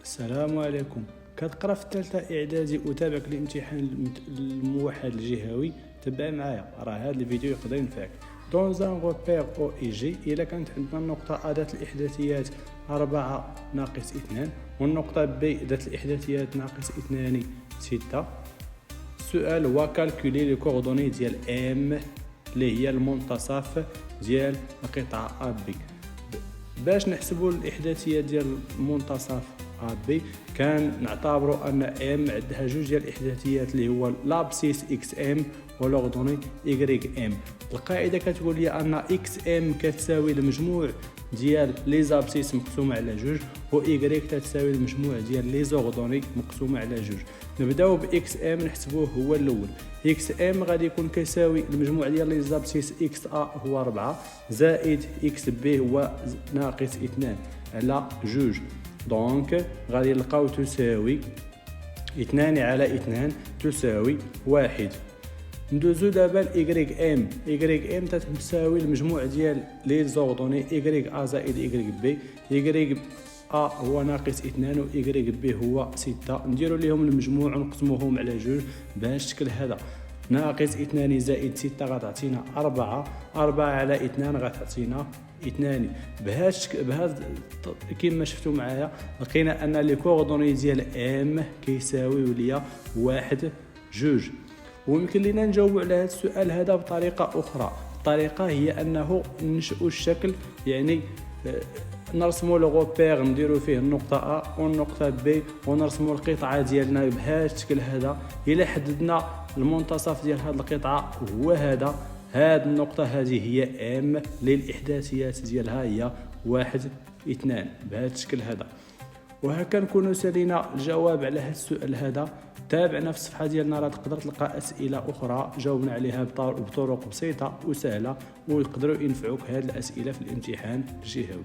السلام عليكم. كتقرا في الثالثه اعدادي وتابعك الامتحان الموحد الجهوي. تبع معايا، راه هذا الفيديو يقدر ينفعك. دون زان غوبير او اي جي، الا كانت عندنا النقطه ا ذات الاحداثيات 4 ناقص 2 والنقطه ب ذات الاحداثيات ناقص 2 6. السؤال هو كالكولي لي كوردوني ديال ام اللي هي المنتصف ديال القطعه ا بي. باش نحسبوا الاحداثيات ديال المنتصف ا بي كان نعتبروا ان ام عندها جوج ديال الاحداثيات اللي هو لابسيس اكس ام ولوردوني ايغريك ام. القاعده كتقول لي ان اكس ام كتساوي المجموع ديال لي زابسيس مقسومه على جوج و ايغريك تساوي المجموع ديال لي زوردوني مقسومه على جوج. نبداو باكس ام نحسبوه هو الاول. اكس ام غادي يكون كيساوي المجموع ديال لي زابسيس اكس ا هو 4 زائد اكس بي هو ناقص 2 على جوج. دونك غادي نلقاو تساوي 2 على 2 تساوي 1. ندوزو دابا لايغريك ام. ايغريك ام تساوي المجموع ديال لي زوردوني ايغريك ا زائد ايغريك بي. ايغريك ا هو ناقص 2 و ايغريك بي هو 6. نديرو ليهم المجموع ونقسموهم على جوج بهذا الشكل هذا. ناقص 2 زائد 6 غتعطينا 4 على 2 غتعطينا 2. بهذا كما شفتوا معايا لقينا ان لي كوردوني ديال ام كيساويو ليا 1 2. ويمكن لينا نجاوبوا على هذا السؤال هذا بطريقه اخرى. الطريقه هي انه ننشئوا الشكل، يعني نرسموا لو غوبير نديروا فيه النقطه ا والنقطه بي ونرسموا القطعه ديالنا بهذا الشكل هذا. الى حددنا المنتصف ديال هذه القطعه هو هذه النقطه، هذه هي ام للاحداثيات ديالها هي 1 2 بهذا الشكل هذا. وهكا نكونوا سالينا الجواب على هذا السؤال هذا. تابعنا في الصفحه ديالنا، راه تقدر تلقى اسئله اخرى جاوبنا عليها بطرق بسيطه وسهله ويقدروا ينفعوك هذه الاسئله في الامتحان الجهوي.